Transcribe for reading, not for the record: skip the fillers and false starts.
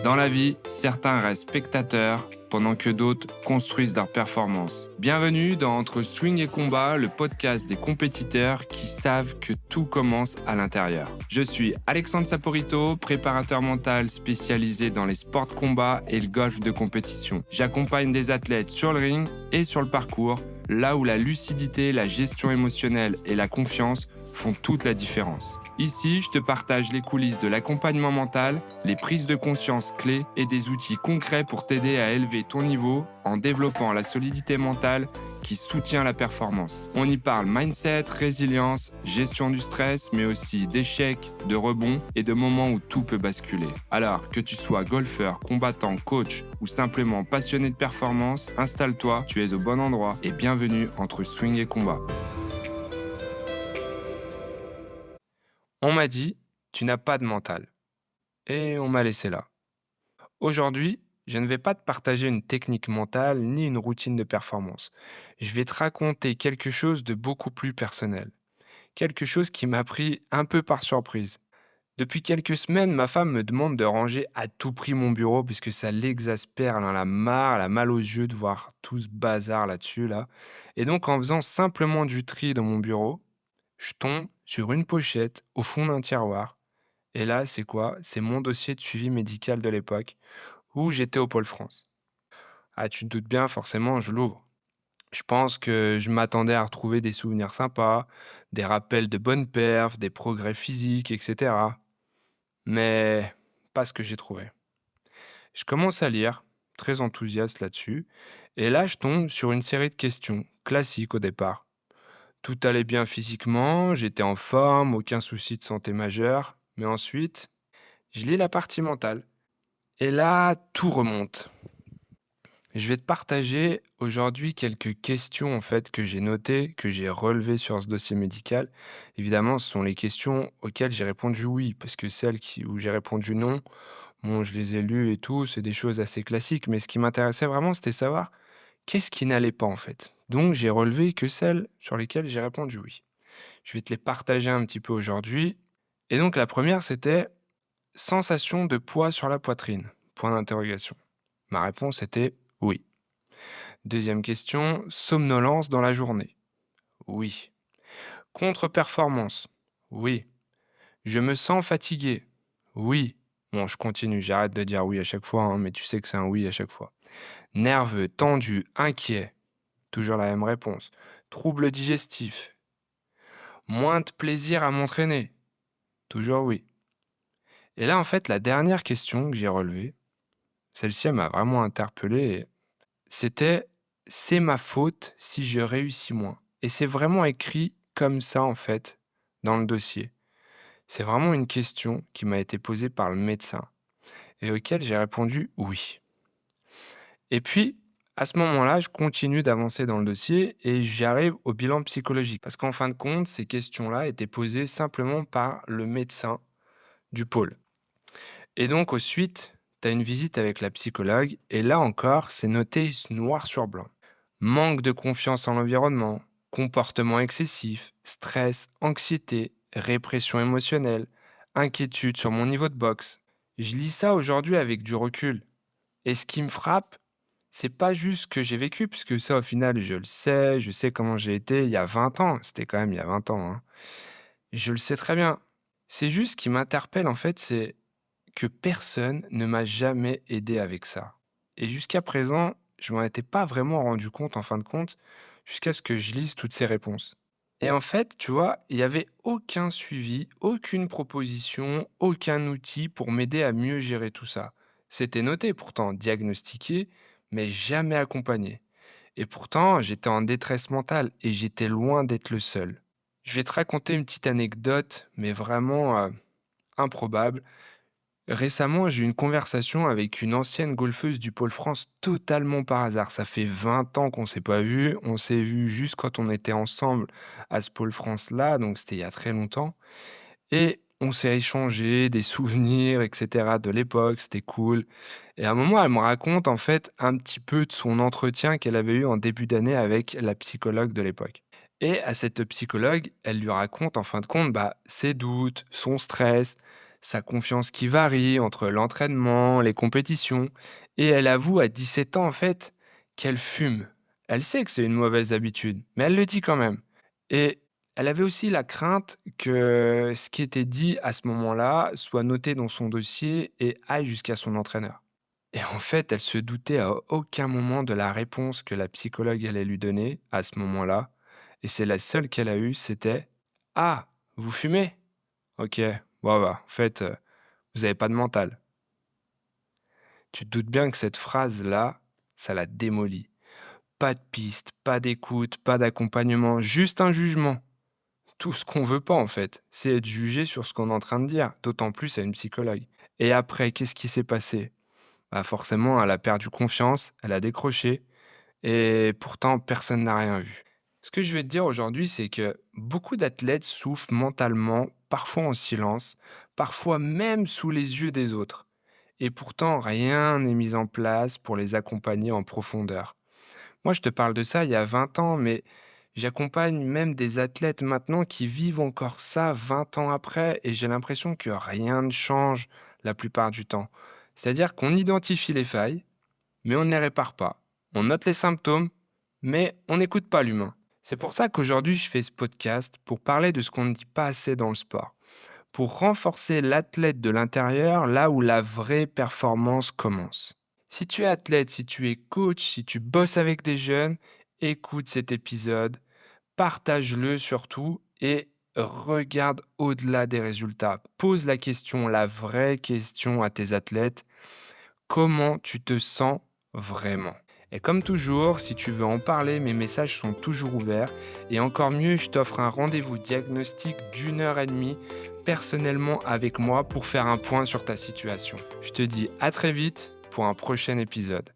Dans la vie, certains restent spectateurs pendant que d'autres construisent leur performance. Bienvenue dans Entre Swing et Combat, le podcast des compétiteurs qui savent que tout commence à l'intérieur. Je suis Alexandre Saporito, préparateur mental spécialisé dans les sports de combat et le golf de compétition. J'accompagne des athlètes sur le ring et sur le parcours, là où la lucidité, la gestion émotionnelle et la confiance font toute la différence. Ici, je te partage les coulisses de l'accompagnement mental, les prises de conscience clés et des outils concrets pour t'aider à élever ton niveau en développant la solidité mentale qui soutient la performance. On y parle mindset, résilience, gestion du stress, mais aussi d'échecs, de rebonds et de moments où tout peut basculer. Alors, que tu sois golfeur, combattant, coach ou simplement passionné de performance, installe-toi, tu es au bon endroit et bienvenue entre swing et combat. On m'a dit, tu n'as pas de mental. Et on m'a laissé là. Aujourd'hui, je ne vais pas te partager une technique mentale ni une routine de performance. Je vais te raconter quelque chose de beaucoup plus personnel. Quelque chose qui m'a pris un peu par surprise. Depuis quelques semaines, ma femme me demande de ranger à tout prix mon bureau puisque ça l'exaspère, elle en a marre, elle a mal aux yeux de voir tout ce bazar là-dessus, là. Et donc, en faisant simplement du tri dans mon bureau, je tombe sur une pochette au fond d'un tiroir. Et là, c'est quoi? C'est mon dossier de suivi médical de l'époque où j'étais au Pôle France. Ah, tu te doutes bien, forcément, je l'ouvre. Je pense que je m'attendais à retrouver des souvenirs sympas, des rappels de bonnes perfs, des progrès physiques, etc. Mais pas ce que j'ai trouvé. Je commence à lire, très enthousiaste là-dessus, et là, je tombe sur une série de questions, classiques au départ. Tout allait bien physiquement, j'étais en forme, aucun souci de santé majeur, mais ensuite, je lis la partie mentale. Et là, tout remonte. Je vais te partager aujourd'hui quelques questions en fait que j'ai notées, que j'ai relevées sur ce dossier médical. Évidemment, ce sont les questions auxquelles j'ai répondu oui, parce que où j'ai répondu non, bon, je les ai lues et tout, c'est des choses assez classiques, mais ce qui m'intéressait vraiment, c'était savoir qu'est-ce qui n'allait pas en fait. Donc, j'ai relevé que celles sur lesquelles j'ai répondu oui. Je vais te les partager un petit peu aujourd'hui. Et donc, la première, c'était sensation de poids sur la poitrine. Point d'interrogation. Ma réponse était oui. Deuxième question, somnolence dans la journée. Oui. Contre-performance. Oui. Je me sens fatigué. Oui. Bon, je continue, j'arrête de dire oui à chaque fois, hein, mais tu sais que c'est un oui à chaque fois. Nerveux, tendu, inquiet. Toujours la même réponse. Trouble digestif. Moins de plaisir à m'entraîner. Toujours oui. Et là, en fait, la dernière question que j'ai relevée, celle-ci, elle m'a vraiment interpellé. C'était c'est ma faute si je réussis moins. Et c'est vraiment écrit comme ça, en fait, dans le dossier. C'est vraiment une question qui m'a été posée par le médecin et auquel j'ai répondu oui. Et puis, à ce moment-là, je continue d'avancer dans le dossier et j'arrive au bilan psychologique. Parce qu'en fin de compte, ces questions-là étaient posées simplement par le médecin du pôle. Et donc, ensuite, tu as une visite avec la psychologue et là encore, c'est noté noir sur blanc. Manque de confiance en l'environnement, comportement excessif, stress, anxiété, répression émotionnelle, inquiétude sur mon niveau de boxe. Je lis ça aujourd'hui avec du recul. Et ce qui me frappe, c'est pas juste ce que j'ai vécu, puisque ça, au final, je sais comment j'ai été il y a 20 ans. C'était quand même il y a 20 ans, hein. Je le sais très bien. C'est juste ce qui m'interpelle, en fait, c'est que personne ne m'a jamais aidé avec ça. Et jusqu'à présent, je m'en étais pas vraiment rendu compte en fin de compte, jusqu'à ce que je lise toutes ces réponses. Et en fait, tu vois, il n'y avait aucun suivi, aucune proposition, aucun outil pour m'aider à mieux gérer tout ça. C'était noté pourtant, diagnostiqué, mais jamais accompagné. Et pourtant, j'étais en détresse mentale et j'étais loin d'être le seul. Je vais te raconter une petite anecdote, mais vraiment improbable. Récemment, j'ai eu une conversation avec une ancienne golfeuse du Pôle France totalement par hasard. Ça fait 20 ans qu'on ne s'est pas vu. On s'est vu juste quand on était ensemble à ce Pôle France-là, donc c'était il y a très longtemps. Et on s'est échangé des souvenirs, etc. de l'époque, c'était cool. Et à un moment, elle me raconte en fait un petit peu de son entretien qu'elle avait eu en début d'année avec la psychologue de l'époque. Et à cette psychologue, elle lui raconte en fin de compte ses doutes, son stress, sa confiance qui varie entre l'entraînement, les compétitions, et elle avoue à 17 ans en fait qu'elle fume. Elle sait que c'est une mauvaise habitude, mais elle le dit quand même. Et elle avait aussi la crainte que ce qui était dit à ce moment-là soit noté dans son dossier et aille jusqu'à son entraîneur. Et en fait, elle se doutait à aucun moment de la réponse que la psychologue allait lui donner à ce moment-là. Et c'est la seule qu'elle a eue, c'était: «Ah, vous fumez? OK, bon bah, en fait, vous avez pas de mental». Tu te doutes bien que cette phrase-là, ça l'a démolie. Pas de piste, pas d'écoute, pas d'accompagnement, juste un jugement. Tout ce qu'on veut pas en fait, c'est être jugé sur ce qu'on est en train de dire, d'autant plus à une psychologue. Et après, qu'est-ce qui s'est passé? Bah forcément, elle a perdu confiance, elle a décroché, et pourtant personne n'a rien vu. Ce que je vais te dire aujourd'hui, c'est que beaucoup d'athlètes souffrent mentalement, parfois en silence, parfois même sous les yeux des autres. Et pourtant, rien n'est mis en place pour les accompagner en profondeur. Moi, je te parle de ça il y a 20 ans, mais j'accompagne même des athlètes maintenant qui vivent encore ça 20 ans après, et j'ai l'impression que rien ne change la plupart du temps. C'est-à-dire qu'on identifie les failles, mais on ne les répare pas. On note les symptômes, mais on n'écoute pas l'humain. C'est pour ça qu'aujourd'hui, je fais ce podcast pour parler de ce qu'on ne dit pas assez dans le sport, pour renforcer l'athlète de l'intérieur là où la vraie performance commence. Si tu es athlète, si tu es coach, si tu bosses avec des jeunes, écoute cet épisode, partage-le surtout et regarde au-delà des résultats. Pose la question, la vraie question à tes athlètes: comment tu te sens vraiment? Et comme toujours, si tu veux en parler, mes messages sont toujours ouverts. Et encore mieux, je t'offre un rendez-vous diagnostic d'1 heure et demie personnellement avec moi pour faire un point sur ta situation. Je te dis à très vite pour un prochain épisode.